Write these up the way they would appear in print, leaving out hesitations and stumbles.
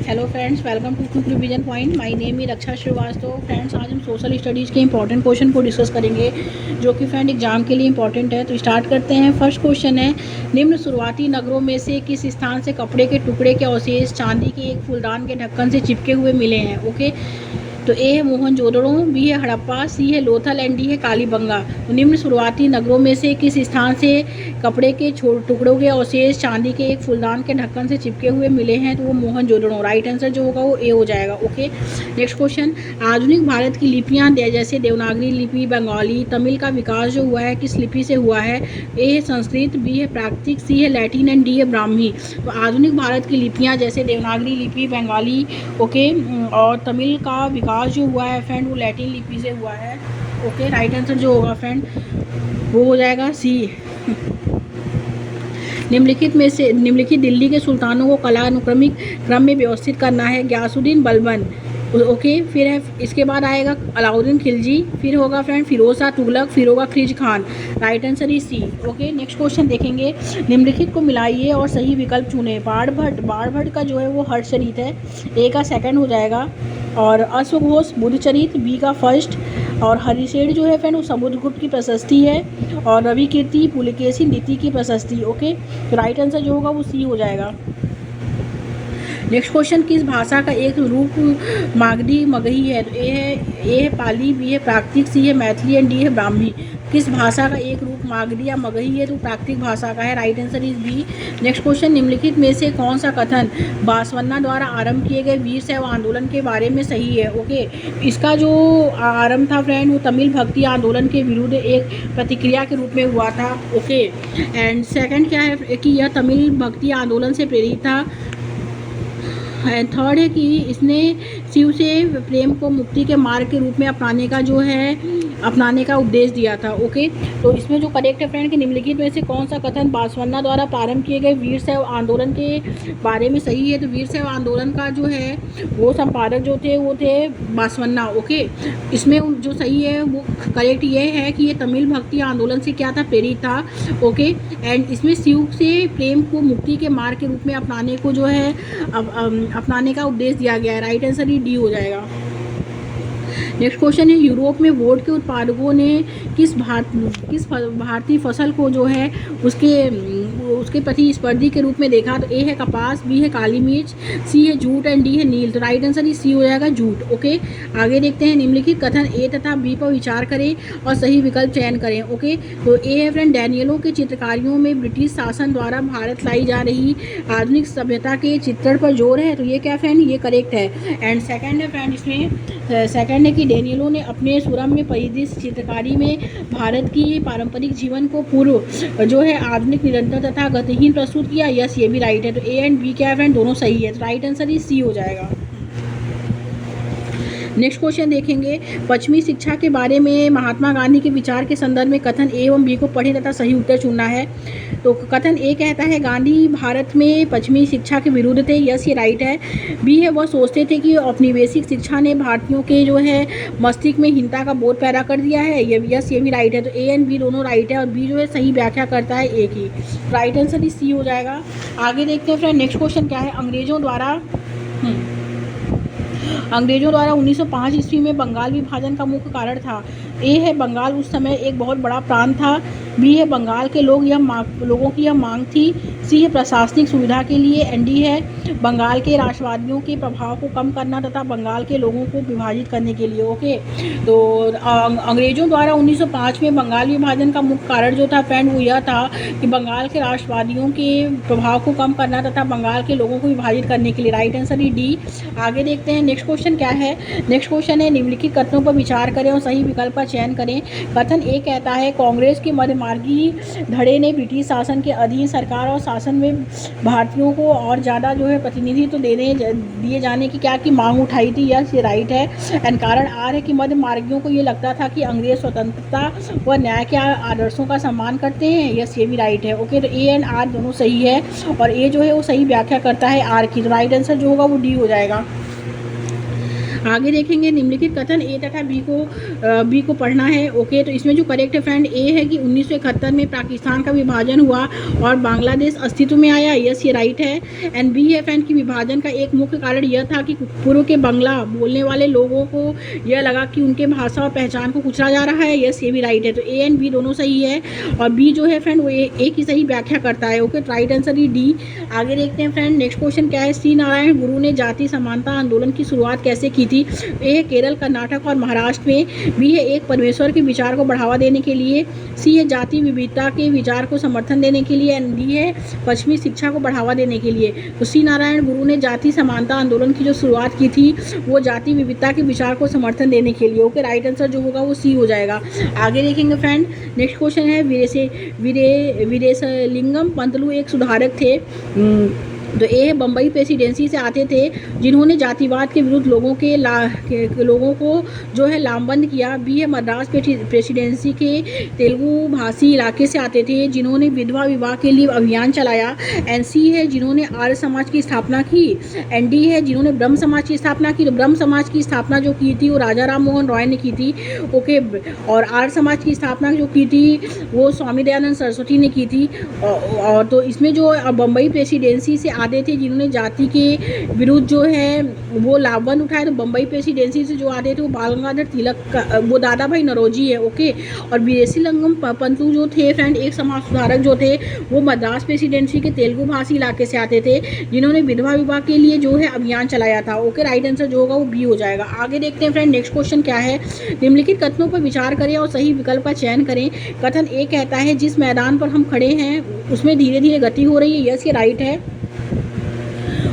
Hello friends, welcome to quick revision point. My name है Raksha Shrivastava. Friends, आज हम social studies के इंपॉर्टेंट क्वेश्चन को डिस्कस करेंगे जो कि फ्रेंड एग्जाम के लिए इंपॉर्टेंट है। तो स्टार्ट करते हैं। फर्स्ट क्वेश्चन है, निम्न शुरुआती नगरों में से किस स्थान से कपड़े के टुकड़े के अवशेष चांदी के एक फूलदान के ढक्कन से चिपके हुए मिले हैं? ओके, तो ए है मोहनजोदड़ो, बी है हड़प्पा, सी है लोथल एंड डी है कालीबंगा। तो निम्न शुरुआती नगरों में से किस स्थान से कपड़े के टुकड़ों के अवशेष चांदी के एक फूलदान के ढक्कन से चिपके हुए मिले हैं? तो वो मोहनजोदड़ो। राइट आंसर जो होगा वो ए हो जाएगा। ओके, नेक्स्ट क्वेश्चन, आधुनिक भारत की लिपियां जैसे देवनागरी लिपि, बंगाली, तमिल का विकास जो हुआ है किस लिपि से हुआ है? ए है संस्कृत, बी है प्राकृतिक, सी है लैटिन एंड डी है ब्राह्मी। तो आधुनिक भारत की लिपियां जैसे देवनागरी लिपि, बंगाली, ओके, और तमिल का विकास जो हुआ है फ्रेंड वो लैटिन लिपि से हुआ है। ओके, राइट आंसर जो होगा फ्रेंड वो हो जाएगा सी। निम्नलिखित दिल्ली के सुल्तानों को कला अनुक्रमिक क्रम में व्यवस्थित करना है? गयासुद्दीन बलबन, ओके, फिर है इसके बाद आएगा अलाउद्दीन खिलजी, फिर होगा फ्रेंड फिरोज शाह तुगलक, फिर होगा Khizr Khan. Right answer is C. Okay, next question देखेंगे। निम्नलिखित को मिलाइए और सही विकल्प चुने। बाणभट्ट का जो है वो हर्षचरित है, ए का सेकंड हो जाएगा, और अश्वघोष बुद्धचरित बी का फर्स्ट, और हरिशेठ जो है फ्रेंड वो समुद्रगुप्त की प्रशस्ति है, और रवि कीर्ति पुलकेशी नीति की प्रशस्ति। ओके, तो राइट आंसर जो होगा वो सी हो जाएगा। नेक्स्ट क्वेश्चन, किस भाषा का एक रूप मागधी मगही है? तो ए है पाली, बी है प्राकृतिक, सी है मैथिली एंड डी है ब्राह्मी। किस भाषा का एक रूप मागधी या मगही है? तो प्राकृतिक भाषा का है। Right answer is B. Next question, निम्नलिखित में से कौन सा कथन बासवन्ना द्वारा आरंभ किए गए वीर शैव आंदोलन के बारे में सही है? ओके, इसका जो आरंभ था फ्रेंड वो तमिल भक्ति आंदोलन के विरुद्ध एक प्रतिक्रिया के रूप में हुआ था। ओके, एंड सेकंड क्या है कि यह तमिल भक्ति आंदोलन से प्रेरित था। एंड थर्ड है कि इसने शिव से प्रेम को मुक्ति के मार्ग के रूप में अपनाने का उपदेश दिया था। ओके, तो इसमें जो करेक्ट है फ्रेंड कि निम्नलिखित में से कौन सा कथन बासवन्ना द्वारा प्रारंभ किए गए वीर शैव आंदोलन के बारे में सही है? तो वीर शैव आंदोलन का जो है वो संपादक जो थे वो थे बासवन्ना। ओके, इसमें जो सही है वो करेक्ट ये है कि ये तमिल भक्ति आंदोलन से क्या था, प्रेरित था। ओके, एंड इसमें शिव से प्रेम को मुक्ति के मार्ग के रूप में अपनाने को जो है अपनाने का उपदेश दिया गया है। राइट आंसर ही डी हो जाएगा। नेक्स्ट क्वेश्चन है, यूरोप में वोट के उत्पादकों ने किस भारतीय फसल को जो है उसके प्रतिस्पर्धी के रूप में देखा? तो ए है कपास, बी है काली मिर्च, सी है जूट एंड डी है नील। तो राइट आंसर ही सी हो जाएगा, जूट। ओके, आगे देखते हैं। निम्नलिखित कथन ए तथा बी पर विचार करें और सही विकल्प चयन करें। ओके, तो ए है फ्रेंड, डैनियलों के चित्रकारियों में ब्रिटिश शासन द्वारा भारत लाई जा रही आधुनिक सभ्यता के चित्रण पर जोर है। तो ये क्या फ्रेंड, ये करेक्ट है। एंड सेकंड है फ्रेंड, इसमें सेकंड है कि डैनियलों ने अपने सुरम्य परिदृश्य चित्रकारी में भारत की पारंपरिक जीवन को पूर्व जो है आधुनिक, निरंतर तथा गतिहीन प्रस्तुत किया। यस, ये भी राइट है। तो ए एंड बी क्या है फ्रेंड, दोनों सही है। तो राइट आंसर ही सी हो जाएगा। नेक्स्ट क्वेश्चन देखेंगे, पश्चिमी शिक्षा के बारे में महात्मा गांधी के विचार के संदर्भ में कथन ए एवं बी को पढ़ें तथा सही उत्तर चुनना है। तो कथन ए कहता है गांधी भारत में पश्चिमी शिक्षा के विरुद्ध थे। यस, ये राइट है। बी है वह सोचते थे कि औपनिवेशिक शिक्षा ने भारतीयों के जो है मस्तिष्क में हीनता का बोध पैदा कर दिया है। ये यस, ये भी राइट है। तो ए एंड बी दोनों राइट है, और बी जो है सही व्याख्या करता है ए की। राइट आंसर ही सी हो जाएगा। आगे देखते हैं फ्रेंड, नेक्स्ट क्वेश्चन क्या है। अंग्रेजों द्वारा 1905 ईस्वी में बंगाल विभाजन का मुख्य कारण था। ए है बंगाल उस समय एक बहुत बड़ा प्रांत था, बी है बंगाल के लोगों की यह मांग थी, सी है प्रशासनिक सुविधा के लिए, एंड डी है बंगाल के राष्ट्रवादियों के प्रभाव को कम करना तथा बंगाल के लोगों को विभाजित करने के लिए। ओके, तो अंग्रेजों द्वारा 1905 में बंगाल विभाजन का मुख्य कारण जो था फ्रेंड वो यह था कि बंगाल के राष्ट्रवादियों के प्रभाव को कम करना तथा बंगाल के लोगों को विभाजित करने के लिए। राइट आंसर ही डी। आगे देखते हैं नेक्स्ट क्वेश्चन क्या है। नेक्स्ट क्वेश्चन है, निम्नलिखित कथनों पर विचार करें और सही विकल्प का चयन करें। कथन ए कहता है कांग्रेस के मध्यमार्गी धड़े ने ब्रिटिश शासन के अधीन सरकार और शासन में भारतीयों को और ज़्यादा जो है प्रतिनिधित्व दिए जाने की क्या की मांग उठाई थी। यस, ये राइट है। एंड कारण आर है कि मध्यमार्गियों को ये लगता था कि अंग्रेज स्वतंत्रता व न्याय के आदर्शों का सम्मान करते हैं। यस, ये भी राइट है। ओके, तो ए एंड आर दोनों सही है, और ए जो है वो सही व्याख्या करता है आर की। तो राइट आंसर जो होगा वो डी हो जाएगा। आगे देखेंगे निम्नलिखित कथन ए तथा बी को पढ़ना है। ओके, तो इसमें जो करेक्ट है फ्रेंड ए है कि 1971 में पाकिस्तान का विभाजन हुआ और बांग्लादेश अस्तित्व में आया। यस, ये राइट है। एंड बी है फ्रेंड कि विभाजन का एक मुख्य कारण यह था कि पूर्व के बांग्ला बोलने वाले लोगों को यह लगा कि उनके भाषा और पहचान को कुचला जा रहा है। यस, ये भी राइट है। तो ए एंड बी दोनों सही है और बी जो है फ्रेंड वो ए की सही व्याख्या करता है। ओके, राइट आंसर ही डी। आगे देखते हैं फ्रेंड, नेक्स्ट क्वेश्चन क्या है। श्री नारायण गुरु ने जाति समानता आंदोलन की शुरुआत कैसे की थी? ए है केरल, कर्नाटक और महाराष्ट्र में। बी है एक परमेश्वर के विचार को बढ़ावा देने के लिए। सी है जाति विविधता के विचार को समर्थन देने के लिए। एंड डी है पश्चिमी शिक्षा को बढ़ावा देने के लिए। तो श्री नारायण गुरु ने जाति समानता आंदोलन की जो शुरुआत की थी वो जाति विविधता के विचार को समर्थन देने के लिए। ओके, राइट आंसर जो होगा वो सी हो जाएगा। आगे देखेंगे फ्रेंड, नेक्स्ट क्वेश्चन है वीरेशलिंगम पंतलू एक सुधारक थे। तो ए बम्बई प्रेसिडेंसी से आते थे जिन्होंने जातिवाद के विरुद्ध लोगों को जो है लामबंद किया। बी है मद्रास प्रेसिडेंसी के तेलुगु भाषी इलाके से आते थे जिन्होंने विधवा विवाह के लिए अभियान चलाया। एंड सी है जिन्होंने आर्य समाज की स्थापना की। एंड डी है जिन्होंने ब्रह्म समाज की स्थापना की। तो ब्रह्म समाज की स्थापना जो की थी वो राजा राम मोहन रॉय ने की थी। ओके, और आर्य समाज की स्थापना जो की थी वो स्वामी दयानंद सरस्वती ने की थी। और तो इसमें जो बम्बई प्रेसिडेंसी से आते थे जिन्होंने जाति के विरुद्ध जो है वो लाभबंद उठाए, तो बम्बई प्रेसिडेंसी से जो आते थे वो बाल गंगाधर तिलक, वो दादा भाई नौरोजी है। ओके, और वीरेशलिंगम पंतलू जो थे फ्रेंड एक समाज सुधारक जो थे वो मद्रास प्रेसिडेंसी के तेलुगु भाषी इलाके से आते थे जिन्होंने विधवा विवाह के लिए जो है अभियान चलाया था। ओके, राइट आंसर जो होगा वो बी हो जाएगा। आगे देखते हैं फ्रेंड, नेक्स्ट क्वेश्चन क्या है। निम्नलिखित कथनों पर विचार करें और सही विकल्प का चयन करें। कथन ए कहता है जिस मैदान पर हम खड़े हैं उसमें धीरे धीरे गति हो रही है। यस, ये राइट है।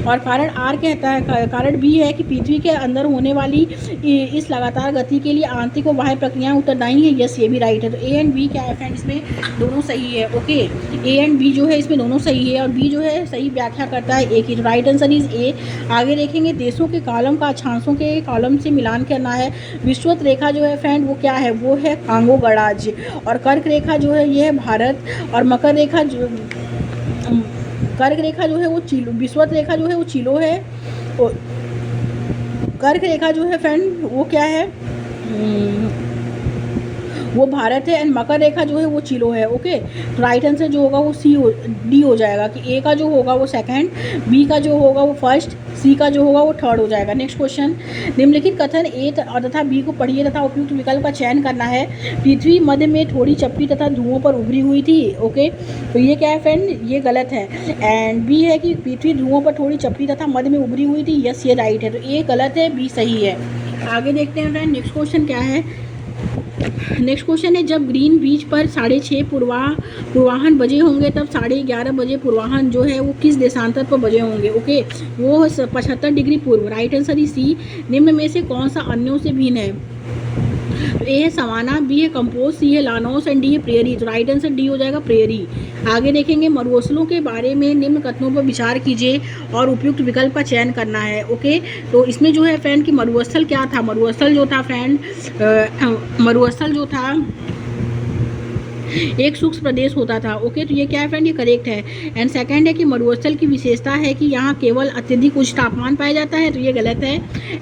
और कारण आर कहता है, कारण बी है कि पृथ्वी के अंदर होने वाली इस लगातार गति के लिए आंतरिक और बाह्य प्रक्रियाएं उत्तरदायी हैं। यस, ये भी राइट है। तो ए एंड बी क्या है फ्रेंड, इसमें दोनों सही है। ओके, ए एंड बी जो है इसमें दोनों सही है और बी जो है सही व्याख्या करता है ए की। राइट आंसर इज ए। आगे देखेंगे, देशों के कॉलम का अक्षांशों के कॉलम से मिलान करना है। विषुवत रेखा जो है फ्रेंड वो क्या है, वो है कांगो गणराज्य। और कर्क रेखा जो है ये है भारत। और मकर रेखा जो कर्क रेखा जो है वो चिलो, विषुवत रेखा जो है वो चिलो है। और कर्क रेखा जो है फ्रेंड वो क्या है, वो भारत है। एंड मकर रेखा जो है वो चिलो है। ओके, तो राइट आंसर जो होगा वो डी हो जाएगा कि ए का जो होगा वो सेकंड, बी का जो होगा वो फर्स्ट, सी का जो होगा वो थर्ड हो जाएगा। नेक्स्ट क्वेश्चन, निम्नलिखित कथन ए तथा बी को पढ़िए तथा उपयुक्त विकल्प का चयन करना है। पृथ्वी मध्य में थोड़ी चप्पी तथा धुओं पर उभरी हुई थी। ओके, तो ये क्या है फ्रेंड, ये गलत है। एंड बी है कि पृथ्वी धुओं पर थोड़ी चप्पी तथा मध्य में उभरी हुई थी। यस, ये राइट है। तो ए गलत है, बी सही है। आगे देखते हैं फ्रेंड, नेक्स्ट क्वेश्चन क्या है। नेक्स्ट क्वेश्चन है, जब ग्रीन बीच पर 6:30 पूर्वाहन बजे होंगे तब 11:30 बजे पूर्वाहन जो है वो किस देशांतर पर बजे होंगे। ओके, वो 75 डिग्री पूर्व। राइट आंसर ही सी। निम्न में से कौन सा अन्यों से भिन्न है। ए है सवाना, बी है कंपोज, सी है लानोस एंड डी है प्रेयरी। तो राइट आंसर डी हो जाएगा, प्रेयरी। आगे देखेंगे, मरुस्थलों के बारे में निम्न कथनों पर विचार कीजिए और उपयुक्त विकल्प का चयन करना है। ओके, तो इसमें जो है फ्रेंड कि मरुस्थल क्या था, मरुस्थल जो था फ्रेंड, मरुस्थल जो था एक शुष्क प्रदेश होता था। ओके, तो ये क्या है फ्रेंड, ये करेक्ट है। एंड सेकंड है कि मरुस्थल की विशेषता है कि यहाँ केवल अत्यधिक उच्च तापमान पाया जाता है। तो ये गलत है।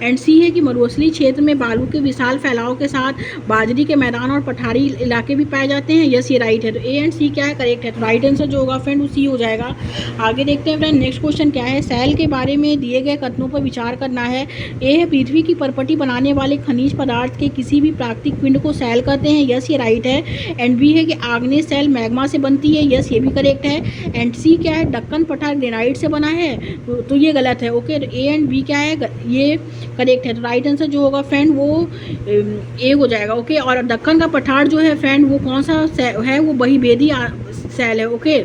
एंड सी है कि मरुस्थलीय क्षेत्र में बालू के विशाल फैलाव के साथ बाजरी के मैदान और पठारी इलाके भी पाए जाते हैं। यस, ये राइट है। तो ए एंड सी क्या है, करेक्ट है। तो राइट आंसर जो होगा फ्रेंड वो सी हो जाएगा। आगे देखते हैं फ्रेंड, नेक्स्ट क्वेश्चन क्या है। सेल के बारे में दिए गए कथनों पर विचार करना है। ए है पृथ्वी की परपटी बनाने वाले खनिज पदार्थ के किसी भी प्राकृतिक पिंड को सेल कहते हैं। यस, ये राइट है। एंड बी है कि आग्नेय सेल मैग्मा से बनती है। यस, ये भी करेक्ट है। एंड सी क्या है, दक्कन पठार ग्रेनाइट से बना है। तो ये गलत है। ओके, तो ए एंड बी क्या है, ये करेक्ट है। तो राइट आंसर जो होगा फ्रेंड वो ए हो जाएगा। ओके, और दक्कन का पठार जो है फ्रेंड वो कौन सा है, वो बहिर्वेदी सेल है। ओके,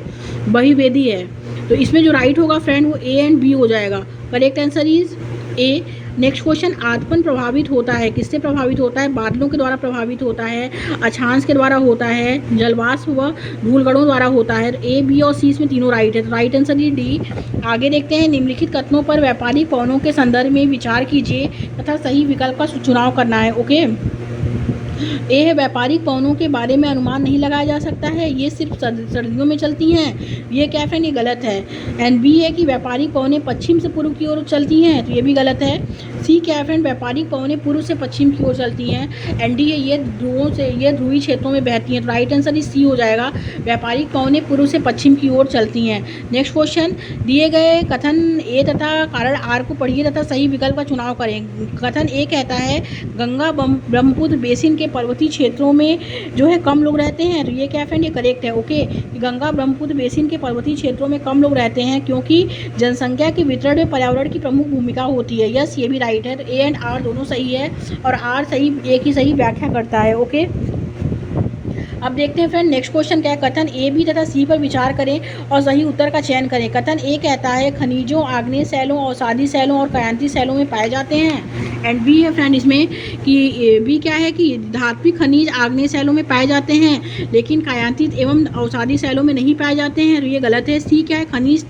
बहिर्वेदी है। तो इसमें जो राइट होगा फ्रेंड वो ए एंड बी हो जाएगा। Correct answer is A. Next question, आतपन प्रभावित होता है, किससे प्रभावित होता है। बादलों के द्वारा प्रभावित होता है, अक्षांश के द्वारा होता है, जलवाष्प व धूलकणों द्वारा होता है। ए, बी और सी इसमें तीनों राइट है। तो राइट आंसर ये डी। आगे देखते हैं, निम्नलिखित कथनों पर व्यापारिक पवनों के संदर्भ में विचार कीजिए तथा सही विकल्प का चुनाव करना है। ओके, ए है व्यापारिक पवनों के बारे में अनुमान नहीं लगाया जा सकता है, ये सिर्फ सर्दियों में चलती हैं। ये क्या फ्रेंड, ये गलत है। एंड बी है कि व्यापारिक पवनें पश्चिम से पूर्व की ओर चलती हैं। तो ये भी गलत है। सी क्या है फ्रेंड, व्यापारिक पवनें पूर्व से पश्चिम की ओर चलती हैं। एंड डी है ये ध्रुवीय क्षेत्रों में बहती हैं। तो राइट आंसर इस सी हो जाएगा, व्यापारिक पवनें पूर्व से पश्चिम की ओर चलती हैं। नेक्स्ट क्वेश्चन, दिए गए कथन ए तथा कारण आर को पढ़िए तथा सही विकल्प का चुनाव करें। कथन ए कहता है गंगा ब्रह्मपुत्र बेसिन के पर्वतीय क्षेत्रों में जो है कम लोग रहते हैं। तो ये क्या फ्रेंड, ये करेक्ट है। ओके, गंगा ब्रह्मपुत्र बेसिन के पर्वतीय क्षेत्रों में कम लोग रहते हैं क्योंकि जनसंख्या के वितरण में पर्यावरण की प्रमुख भूमिका होती है। यस, ये भी राइट है। तो ए एंड आर दोनों सही है और आर सही, एक ही सही व्याख्या करता है। ओके, अब देखते हैं फ्रेंड नेक्स्ट क्वेश्चन क्या है। कथन ए बी तथा सी पर विचार करें और सही उत्तर का चयन करें। कथन ए कहता है खनिजों, आग्नेय शैलों, अवसादी शैलों और कायांतिक शैलों में पाए जाते हैं। एंड बी है फ्रेंड इसमें कि बी क्या है कि धात्विक खनिज आग्नेय शैलों में पाए जाते हैं लेकिन कायांतिक एवं अवसादी शैलों में नहीं पाए जाते हैं। तो ये गलत है। सी क्या है, खनिज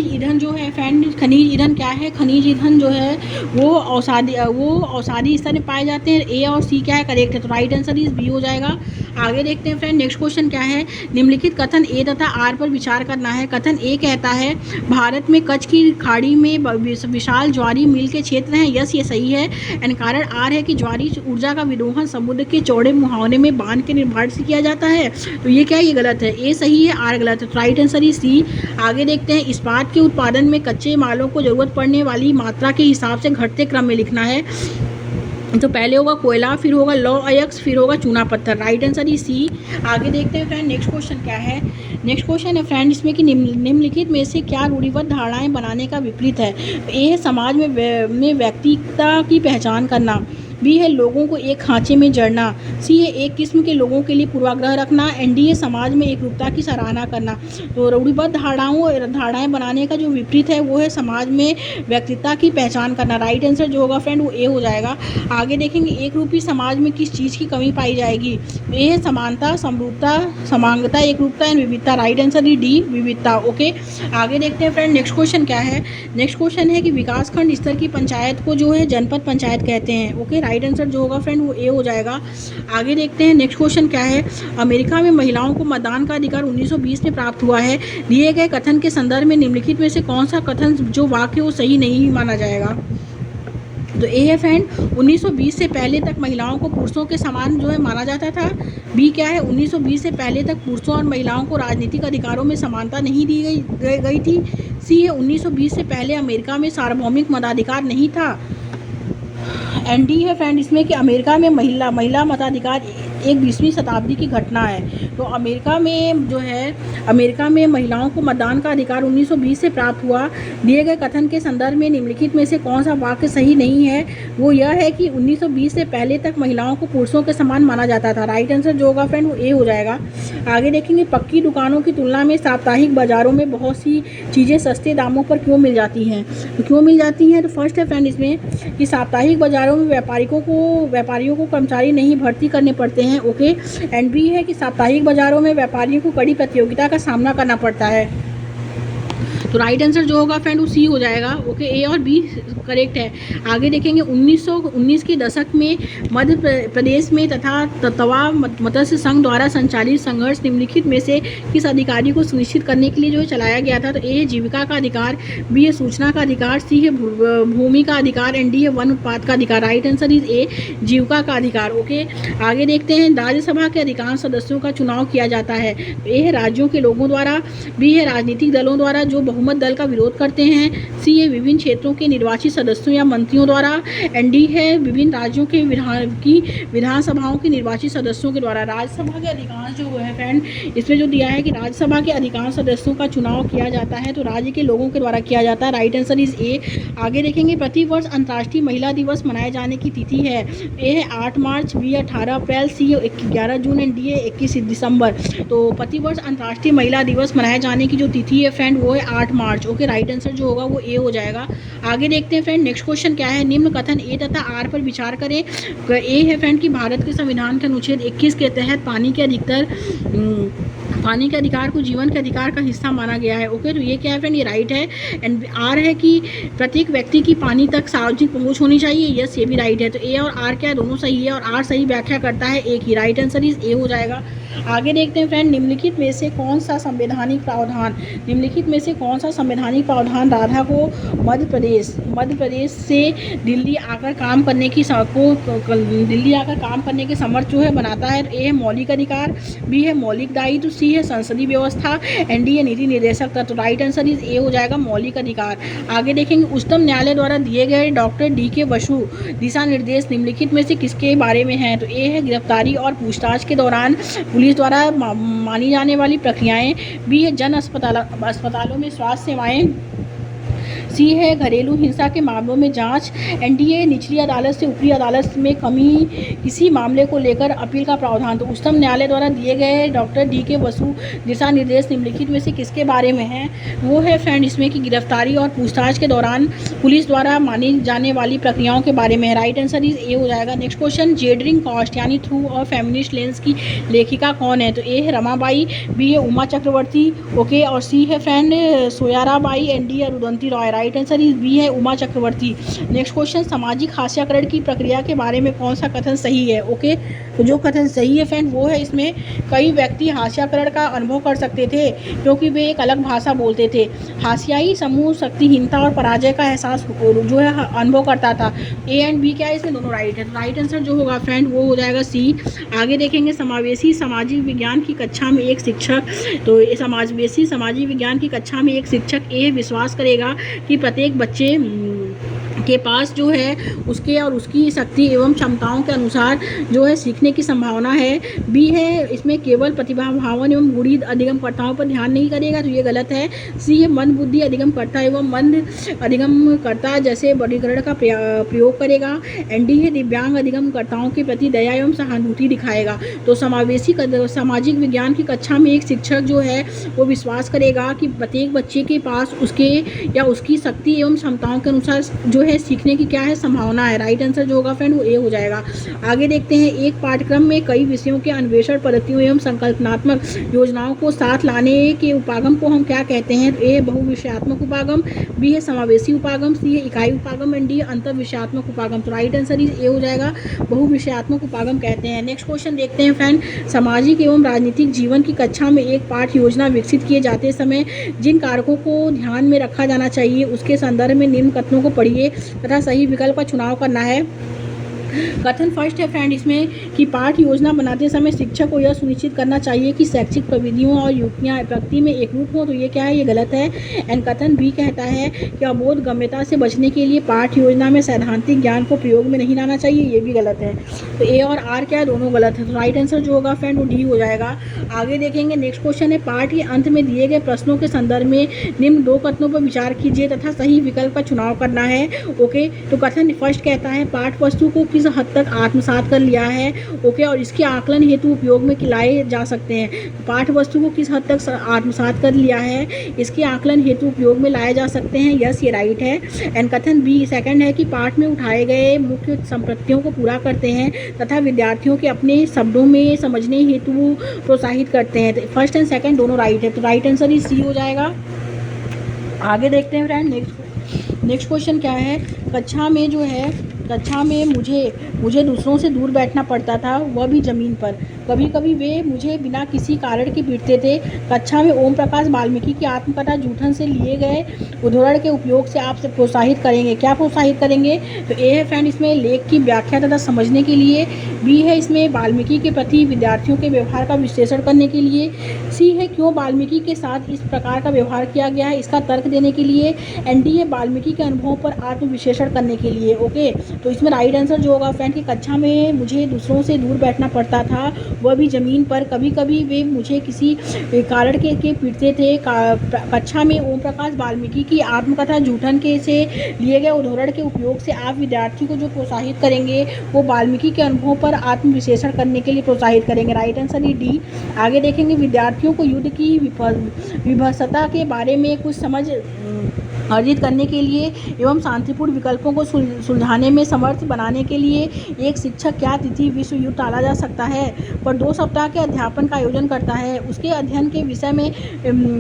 ईंधन जो है फ्रेंड, खनिज ईंधन क्या है, खनिज ईंधन जो है वो अवसादी स्तर में पाए जाते हैं। ए और सी क्या है, करेक्ट है। तो राइट आंसर इस बी हो जाएगा। आगे देखते हैं फ्रेंड नेक्स्ट क्वेश्चन क्या है। निम्नलिखित कथन ए तथा आर पर विचार करना है। कथन ए कहता है भारत में कच्छ की खाड़ी में विशाल ज्वारी मील के क्षेत्र हैं। यस, ये सही है। एंड कारण आर है कि ज्वारी ऊर्जा का विदोहन समुद्र के चौड़े मुहावने में बांध के निर्माण से किया जाता है। तो ये क्या है, ये गलत है। ए सही है, आर गलत है। तो राइट आंसर ही सी। आगे देखते हैं, इस्पात के उत्पादन में कच्चे मालों को जरूरत पड़ने वाली मात्रा के हिसाब से घटते क्रम में लिखना है। तो पहले होगा कोयला, फिर होगा लौह अयस्क, फिर होगा चूना पत्थर। राइट आंसर ही सी। आगे देखते हैं फ्रेंड नेक्स्ट क्वेश्चन क्या है। नेक्स्ट क्वेश्चन है फ्रेंड इसमें कि निम्नलिखित में से क्या रूढ़िबद्ध धारणाएं बनाने का विपरीत है। ए है समाज में व्यक्तिता की पहचान करना। बी है लोगों को एक खांचे में जड़ना। सी है एक किस्म के लोगों के लिए पूर्वाग्रह रखना। एंड डी है समाज में एकरूपता की सराहना करना। तो रूढ़िबद्ध धारणाएं बनाने का जो विपरीत है वो है समाज में व्यक्तिता की पहचान करना। राइट आंसर जो होगा फ्रेंड वो ए हो जाएगा। आगे देखेंगे एक रूपी समाज में किस चीज़ की कमी पाई जाएगी। ए है समानता, समरूपता, समांगता, एकरूपता एंड विविधता। राइट आंसर ही डी, विविधता। ओके, आगे देखते हैं फ्रेंड नेक्स्ट क्वेश्चन क्या है। नेक्स्ट क्वेश्चन है कि विकासखंड स्तर की पंचायत को जो है जनपद पंचायत कहते हैं। ओके, राइट आंसर जो होगा फ्रेंड वो ए हो जाएगा। आगे देखते हैं नेक्स्ट क्वेश्चन क्या है। अमेरिका में महिलाओं को मतदान का अधिकार 1920 में प्राप्त हुआ है। दिए गए कथन के संदर्भ में निम्नलिखित में से कौन सा कथन जो वाक्य वो सही नहीं माना जाएगा। तो ए है फ्रेंड 1920 से पहले तक महिलाओं को पुरुषों के समान जो है माना जाता था। बी क्या है 1920 से पहले तक पुरुषों और महिलाओं को राजनीतिक अधिकारों में समानता नहीं दी गई थी। सी है 1920 से पहले अमेरिका में सार्वभौमिक मताधिकार नहीं था। एंड डी है फ्रेंड इसमें कि अमेरिका में महिला मताधिकार एक 20वीं शताब्दी की घटना है। तो अमेरिका में महिलाओं को मतदान का अधिकार 1920 से प्राप्त हुआ। दिए गए कथन के संदर्भ में निम्नलिखित में से कौन सा वाक्य सही नहीं है। वो यह है कि 1920 से पहले तक महिलाओं को पुरुषों के समान माना जाता था। राइट आंसर जो होगा फ्रेंड वो ए हो जाएगा। आगे देखेंगे पक्की दुकानों की तुलना में साप्ताहिक बाजारों में बहुत सी चीज़ें सस्ते दामों पर क्यों मिल जाती हैं। तो क्यों मिल जाती हैं, तो फर्स्ट है फ्रेंड इसमें कि साप्ताहिक बाजारों में व्यापारियों को कर्मचारी नहीं भर्ती करने पड़ते हैं। ओके, एंड बी है कि साप्ताहिक बाजारों में व्यापारियों को कड़ी प्रतियोगिता का सामना करना पड़ता है। तो राइट आंसर जो होगा फ्रेंड वो सी हो जाएगा। ओके, ए और बी करेक्ट है। आगे देखेंगे 1919 के दशक में मध्य प्रदेश में तथा तवा मत्स्य संघ द्वारा संचालित संघर्ष निम्नलिखित में से किस अधिकारी को सुनिश्चित करने के लिए जो है चलाया गया था। तो ए है जीविका का अधिकार, बी है सूचना का अधिकार, सी है भूमि का अधिकार एंड डी है वन उत्पाद का अधिकार। राइट आंसर इज ए, जीविका का अधिकार। ओके, आगे देखते हैं राज्यसभा के अधिकांश सदस्यों का चुनाव किया जाता है। ए है राज्यों के लोगों द्वारा, बी है राजनीतिक दलों द्वारा जो बहुमत दल का विरोध करते हैं, सी है विभिन्न क्षेत्रों के निर्वाचित सदस्यों या मंत्रियों द्वारा, एंड डी है विभिन्न राज्यों के विधानसभाओं के निर्वाचित सदस्यों के द्वारा। राज्यसभा के अधिकांश जो है फ्रेंड इसमें जो दिया है कि राज्यसभा के अधिकांश सदस्यों का चुनाव किया जाता है तो राज्य के लोगों के द्वारा किया जाता है। राइट आंसर इज ए। आगे देखेंगे प्रतिवर्ष अंतर्राष्ट्रीय महिला दिवस मनाए जाने की तिथि है। ए है 8 मार्च, बी है 18 अप्रैल, सी है 11 जून एंड डी है 21 दिसंबर। तो प्रतिवर्ष अंतर्राष्ट्रीय महिला दिवस मनाए जाने की जो तिथि है फ्रेंड वो है 8 मार्च। ओके, राइट आंसर जो होगा वो ए हो जाएगा। आगे देखते हैं फ्रेंड नेक्स्ट क्वेश्चन क्या है। निम्न कथन ए तथा आर पर विचार करें। ए है फ्रेंड कि भारत के संविधान के अनुच्छेद 21 के तहत पानी के अधिकार को जीवन के अधिकार का हिस्सा माना गया है। ओके, तो ये क्या है फ्रेंड, ये राइट है। एंड आर है कि प्रत्येक व्यक्ति की पानी तक सार्वजनिक पहुंच होनी चाहिए। यस, ये भी राइट है। तो ए और आर क्या है, दोनों सही है और आर सही व्याख्या करता है एक ही। राइट आंसर इज ए हो जाएगा। आगे देखते हैं फ्रेंड, निम्नलिखित में से कौन सा संवैधानिक प्रावधान, निम्नलिखित में से कौन सा संवैधानिक प्रावधान राधा को मध्य प्रदेश से दिल्ली आकर काम करने की समर्थ जो है बनाता है। ए है मौलिक अधिकार, बी है मौलिक दायित्व, सी है संसदीय व्यवस्था, एंड डी है नीति निर्देशक तत्व। राइट आंसर इज ए हो जाएगा मौलिक अधिकार। आगे देखेंगे, उच्चतम न्यायालय द्वारा दिए गए डॉक्टर डी.के. बसु दिशा निर्देश निम्नलिखित में से किसके बारे में हैं? तो ए है गिरफ्तारी और पूछताछ के दौरान पुलिस द्वारा मानी जाने वाली प्रक्रियाएं, बी है जन अस्पतालों में स्वास्थ्य सेवाएं, सी है घरेलू हिंसा के मामलों में जांच, एंड डी है निचली अदालत से ऊपरी अदालत में किसी मामले को लेकर अपील का प्रावधान। तो उच्चतम न्यायालय द्वारा दिए गए डॉक्टर डी.के. बसु दिशा निर्देश निम्नलिखित में से किसके बारे में हैं? वो है फ्रेंड इसमें कि गिरफ्तारी और पूछताछ के दौरान पुलिस द्वारा मानी जाने वाली प्रक्रियाओं के बारे में है। राइट आंसर इज ए हो जाएगा। नेक्स्ट क्वेश्चन, जेडरिंग कॉस्ट यानी थ्रू और फेमिनिस्ट लेंस की लेखिका कौन है? तो ए है रमाबाई, बी है उमा चक्रवर्ती, ओके, और सी है फ्रेंड सोयाराबाई, एंड डी है Rudanti Roy. Right answer is B है उमा चक्रवर्ती। नेक्स्ट क्वेश्चन, सामाजिक हास्याकरण की प्रक्रिया के बारे में कौन सा कथन सही है? ओके, तो जो कथन सही है फ्रेंड वो है इसमें कई व्यक्ति हास्याकरण का अनुभव कर सकते थे क्योंकि वे एक अलग भाषा बोलते थे। हास्याई समूह शक्तिहीनता और पराजय का एहसास जो है अनुभव करता था। ए एंड बी क्या है इसमें? दोनों राइट है। राइट आंसर जो होगा फ्रेंड वो हो जाएगा सी। आगे देखेंगे, समावेशी सामाजिक विज्ञान की कक्षा में एक शिक्षक, तो समावेशी सामाजिक विज्ञान की कक्षा में एक शिक्षक ए विश्वास करेगा कि प्रत्येक बच्चे के पास जो है उसके और उसकी शक्ति एवं क्षमताओं के अनुसार जो है सीखने की संभावना है। बी है इसमें केवल प्रतिभावान एवं गुणी अधिगमकर्ताओं पर ध्यान नहीं करेगा, तो ये गलत है। सी है मंद बुद्धि अधिगमकर्ता एवं मंद अधिगमकर्ता जैसे वर्गीकरण का प्रयोग करेगा, एंड डी है दिव्यांग अधिगमकर्ताओं के प्रति दया एवं सहानुभूति दिखाएगा। तो समावेशी सामाजिक विज्ञान की कक्षा में एक शिक्षक जो है वो विश्वास करेगा कि प्रत्येक बच्चे के पास उसके या उसकी शक्ति एवं क्षमताओं के अनुसार जो है सीखने की क्या है संभावना है। राइट आंसर जो होगा फ्रेंड वो ए हो जाएगा। आगे देखते हैं, एक पाठ्यक्रम में कई विषयों के अन्वेषण पद्धतियों एवं संकल्पनात्मक योजनाओं को साथ लाने के उपागम को हम क्या कहते हैं? तो ए बहुविषयात्मक उपागम, बी है समावेशी उपागम, सी है इकाई उपागम, एंड डी अंतर विषयात्मक उपागम। तो राइट आंसर इज ए हो जाएगा, बहुविषयात्मक उपागम कहते हैं। नेक्स्ट क्वेश्चन देखते हैं फ्रेंड, सामाजिक एवं राजनीतिक जीवन की कक्षा में एक पाठ्य योजना विकसित किए जाते समय जिन कारकों को ध्यान में रखा जाना चाहिए उसके संदर्भ में निम्न कथनों को पढ़िए तथा सही विकल्प का चुनाव करना है। कथन फर्स्ट है फ्रेंड इसमें कि पाठ्य योजना बनाते समय शिक्षक को यह सुनिश्चित करना चाहिए कि शैक्षिक प्रविधियों और युक्तियाँ प्रगति में एकरूप हो, तो ये क्या है? ये गलत है। एंड कथन बी कहता है कि अबोध गम्यता से बचने के लिए पाठ्य योजना में सैद्धांतिक ज्ञान को प्रयोग में नहीं लाना चाहिए, ये भी गलत है। तो ए और आर क्या है? दोनों गलत है। तो राइट आंसर जो होगा फ्रेंड वो डी हो जाएगा। आगे देखेंगे, नेक्स्ट क्वेश्चन है, पाठ के अंत में दिए गए प्रश्नों के संदर्भ में निम्न दो कथनों पर विचार कीजिए तथा सही विकल्प का चुनाव करना है। ओके, तो कथन फर्स्ट कहता है पाठ वस्तु को किस हद तक आत्मसात कर लिया है, ओके, और इसके आकलन हेतु उपयोग में लाए जा सकते हैं। तो पाठ वस्तु को किस हद तक आत्मसात कर लिया है, इसके आकलन हेतु उपयोग में लाए जा सकते हैं, यस ये राइट है। एंड कथन बी सेकंड है कि पाठ में उठाए गए मुख्य संपत्तियों को पूरा करते हैं तथा विद्यार्थियों के अपने शब्दों में समझने हेतु प्रोत्साहित करते हैं। तो फर्स्ट एंड सेकंड दोनों राइट है, तो राइट आंसर ही सी हो जाएगा। आगे देखते हैं फ्रेंड, नेक्स्ट क्वेश्चन क्या है, कक्षा में मुझे दूसरों से दूर बैठना पड़ता था, वह भी ज़मीन पर। कभी कभी वे मुझे बिना किसी कारण के पीटते थे। कक्षा में ओम प्रकाश वाल्मीकि की आत्मकथा जूठन से लिए गए उदाहरण के उपयोग से आप प्रोत्साहित करेंगे। क्या प्रोत्साहित करेंगे? तो ए है फ्रेंड इसमें लेख की व्याख्या तथा समझने के लिए, बी है इसमें वाल्मीकि के प्रति विद्यार्थियों के व्यवहार का विश्लेषण करने के लिए, सी है क्यों वाल्मीकि के साथ इस प्रकार का व्यवहार किया गया है इसका तर्क देने के लिए, एंड डी है वाल्मीकि के अनुभवों पर आत्मविश्लेषण करने के लिए। ओके, तो इसमें राइट आंसर जो होगा फ्रेंड कि कक्षा में मुझे दूसरों से दूर बैठना पड़ता था, वह भी ज़मीन पर। कभी कभी वे मुझे किसी कारण के पीटते थे। कक्षा में ओम प्रकाश वाल्मीकि की आत्मकथा जूठन के से लिए गए उदाहरण के उपयोग से आप विद्यार्थी को जो प्रोत्साहित करेंगे वो वाल्मीकि के अनुभवों पर आत्मविश्लेषण करने के लिए प्रोत्साहित करेंगे। राइट आंसर ही डी। आगे देखेंगे, विद्यार्थियों को युद्ध की विभत्सता के बारे में कुछ समझ अर्जित करने के लिए एवं शांतिपूर्ण विकल्पों को सुलझाने में समर्थ बनाने के लिए एक शिक्षक क्या तिथि विश्व युद्ध टाला जा सकता है पर 2 सप्ताह के अध्यापन का आयोजन करता है। उसके अध्ययन के विषय में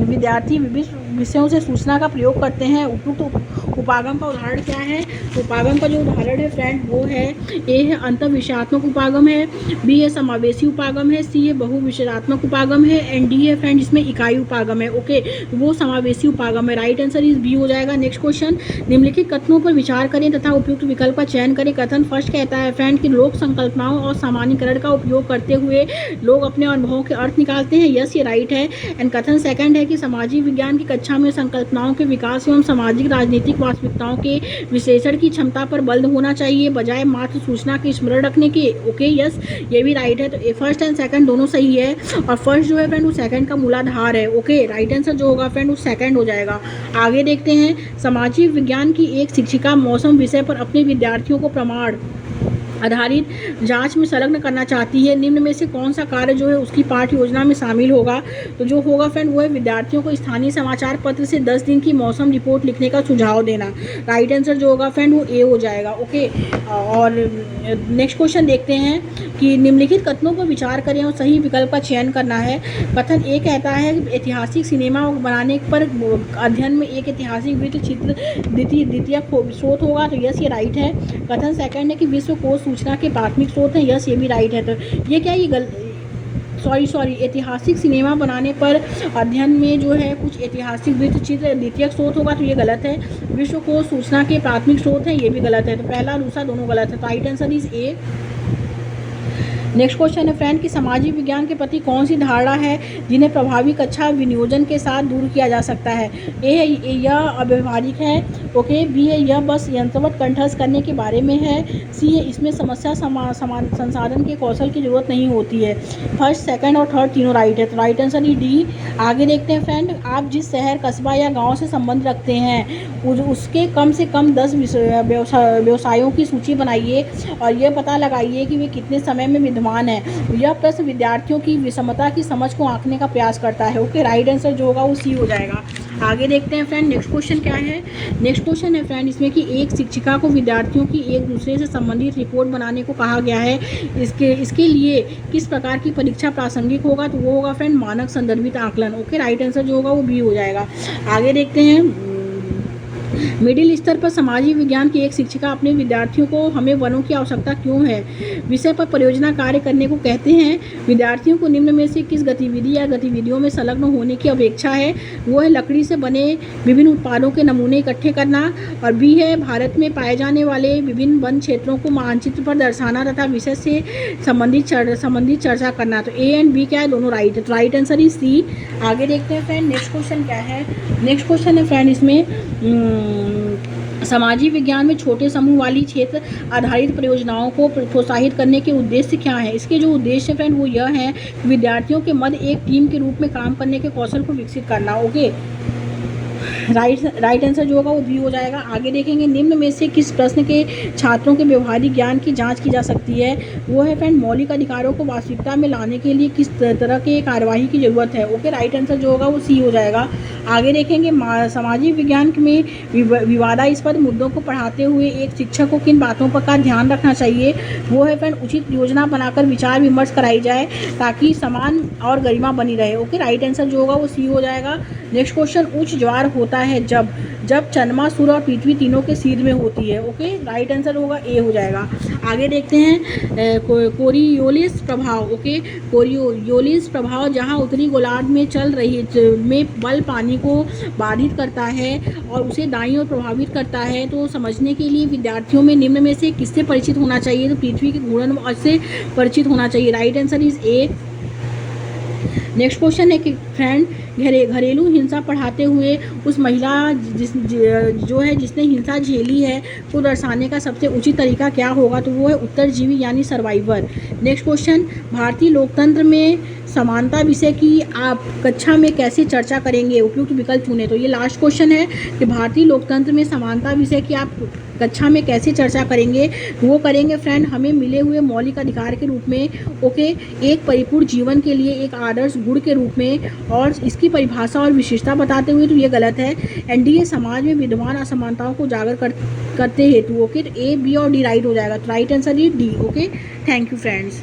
विद्यार्थी विभिन्न विषयों से सूचना का प्रयोग करते हैं। उपयुक्त उपागम का उदाहरण क्या है? उपागम का जो उदाहरण है फ्रेंड वो है, ए है अंतःविषयात्मक उपागम है, बी है समावेशी उपागम है, सी है बहुविषयात्मक उपागम है, एंड डी है फ्रेंड इसमें इकाई उपागम है। ओके, वो समावेशी उपागम है। राइट आंसर इज बी हो जाएगा। नेक्स्ट क्वेश्चन, निम्नलिखित कथनों पर विचार करें तथा उपयुक्त विकल्प का चयन करें। कथन फर्स्ट कहता है फ्रेंड कि लोक संकल्पनाओं और सामान्यीकरण का उपयोग करते हुए लोग अपने अनुभवों के अर्थ निकालते हैं। यस, ये राइट है। एंड कथन सेकंड है कि सामाजिक विज्ञान की कक्षा में संकल्पनाओं के विकास एवं सामाजिक राजनीतिक वास्तविकताओं के विश्लेषण की क्षमता पर बल होना चाहिए बजाय मात्र सूचना के स्मरण रखने के। ओके, यस, ये भी राइट है। तो फर्स्ट एंड सेकंड दोनों सही है, और फर्स्ट जो है फ्रेंड वो सेकंड का मूलाधार है। ओके, राइट आंसर जो होगा फ्रेंड वो सेकंड हो जाएगा। आगे देखते हैं, सामाजिक विज्ञान की एक शिक्षिका मौसम विषय पर अपने विद्यार्थियों को प्रमाण आधारित जांच में संलग्न करना चाहती है। निम्न में से कौन सा कार्य जो है उसकी पाठ्य योजना में शामिल होगा? तो जो होगा फ्रेंड वो है विद्यार्थियों को स्थानीय समाचार पत्र से 10 दिन की मौसम रिपोर्ट लिखने का सुझाव देना। राइट आंसर जो होगा फ्रेंड वो ए हो जाएगा। ओके, और नेक्स्ट क्वेश्चन देखते हैं कि निम्नलिखित कथनों पर विचार करें और सही विकल्प का चयन करना है। कथन ए कहता है कि ऐतिहासिक सिनेमा बनाने पर अध्ययन में एक ऐतिहासिक वृत्त चित्र द्वितीय स्रोत होगा। तो यस, ये राइट है। कथन सेकंड है कि विश्व कोश सूचना के प्राथमिक स्रोत हैं। यस, ये भी राइट है। तो ये क्या, ये सॉरी ऐतिहासिक सिनेमा बनाने पर अध्ययन में जो है कुछ ऐतिहासिक वृत्त चित्र द्वितीय स्रोत होगा। तो ये गलत है। विश्व कोश सूचना के प्राथमिक स्रोत हैं, ये भी गलत है। तो पहला दूसरा दोनों गलत है। तो right answer is A. Next question है फ्रेंड कि सामाजिक विज्ञान के प्रति कौन सी धारणा है जिन्हें प्रभावी कक्षा विनियोजन के साथ दूर किया जा सकता है? ए है यह अव्यवहारिक है। ओके, बी है यह बस यंत्रवत कंठस्थ करने के बारे में है, सी है इसमें समस्या संसाधन के कौशल की जरूरत नहीं होती है। फर्स्ट, सेकंड और थर्ड तीनों राइट है। तो राइट आंसर ही डी। आगे देखते हैं फ्रेंड, आप जिस शहर कस्बा या गाँव से संबंध रखते हैं उसके कम से कम 10 व्यवसायों की सूची बनाइए और यह पता लगाइए कि वे कितने समय में विद्यमान है। यह प्रश्न विद्यार्थियों की विषमता की समझ को आंकने का प्रयास करता है। ओके, राइट आंसर जो होगा वो सी हो जाएगा। आगे देखते हैं फ्रेंड, नेक्स्ट क्वेश्चन क्या है। नेक्स्ट क्वेश्चन है फ्रेंड इसमें कि एक शिक्षिका को विद्यार्थियों की एक दूसरे से संबंधित रिपोर्ट बनाने को कहा गया है। इसके लिए किस प्रकार की परीक्षा प्रासंगिक होगा? तो वो होगा फ्रेंड मानक संदर्भित आकलन। ओके, राइट आंसर जो होगा वो बी हो जाएगा। आगे देखते हैं, मिडिल स्तर पर सामाजिक विज्ञान की एक शिक्षिका अपने विद्यार्थियों को हमें वनों की आवश्यकता क्यों है विषय पर परियोजना कार्य करने को कहते हैं। विद्यार्थियों को निम्न में से किस गतिविधि या गतिविधियों में संलग्न होने की अपेक्षा है? वो है लकड़ी से बने विभिन्न उत्पादों के नमूने इकट्ठे करना, और बी है भारत में पाए जाने वाले विभिन्न वन क्षेत्रों को मानचित्र पर दर्शाना तथा विषय से संबंधित चर्चा करना। तो ए एंड बी क्या है, दोनों राइट है। तो राइट आंसर इज सी। आगे देखते हैं फ्रेंड, नेक्स्ट क्वेश्चन क्या है। नेक्स्ट क्वेश्चन है फ्रेंड इसमें सामाजिक विज्ञान में छोटे समूह वाली क्षेत्र आधारित परियोजनाओं को प्रोत्साहित करने के उद्देश्य क्या हैं? इसके जो उद्देश्य फ्रेंड वो यह है विद्यार्थियों के मध्य एक टीम के रूप में काम करने के कौशल को विकसित करना। ओके, राइट आंसर जो होगा वो बी हो जाएगा। आगे देखेंगे, निम्न में से किस प्रश्न के छात्रों के व्यवहारिक ज्ञान की जांच की जा सकती है? वो है फ्रेंड मौलिक अधिकारों को वास्तविकता में लाने के लिए किस तरह के कार्यवाही की जरूरत है? ओके, राइट आंसर जो होगा वो सी हो जाएगा। आगे देखेंगे, सामाजिक विज्ञान में विवादास्पद मुद्दों को पढ़ाते हुए एक शिक्षक को किन बातों पर का ध्यान रखना चाहिए? वो है फ्रेंड उचित योजना बनाकर विचार विमर्श कराई जाए ताकि समान और गरिमा बनी रहे। ओके, राइट आंसर जो होगा वो सी हो जाएगा। नेक्स्ट क्वेश्चन, उच्च ज्वार होता है जब चंद्रमा, सूर्य और पृथ्वी तीनों के सिर में होती है। ओके, राइट आंसर होगा ए हो जाएगा। आगे देखते हैं कोरियोलिस प्रभाव। ओके, कोरियोलिस प्रभाव जहां उत्तरी गोलार्ध में चल रही में बल पानी को बाधित करता है और उसे दाईं ओर प्रभावित करता है। तो समझने के लिए विद्यार्थियों में निम्न में से किससे परिचित होना चाहिए? तो पृथ्वी के घूर्णन से परिचित होना चाहिए। Right answer is A. Next question है कि फ्रेंड घरेलू हिंसा पढ़ाते हुए उस महिला जिसने हिंसा झेली है को दर्शाने का सबसे उचित तरीका क्या होगा? तो वो है उत्तरजीवी यानी सर्वाइवर। नेक्स्ट क्वेश्चन, भारतीय लोकतंत्र में समानता विषय की आप कक्षा में कैसे चर्चा करेंगे? उपयुक्त विकल्प चुने। तो ये लास्ट क्वेश्चन है कि भारतीय लोकतंत्र में समानता विषय की आप कक्षा में कैसे चर्चा करेंगे? वो करेंगे फ्रेंड हमें मिले हुए मौलिक अधिकार के रूप में। ओके, एक परिपूर्ण जीवन के लिए एक आदर्श गुण के रूप में, और इसकी परिभाषा और विशेषता बताते हुए। तो ये गलत है। एनडीए समाज में विद्यमान असमानताओं को उजागर करते हेतु। ओके, तो ए, बी और डी राइट हो जाएगा। तो right answer is D. Okay, thank you friends.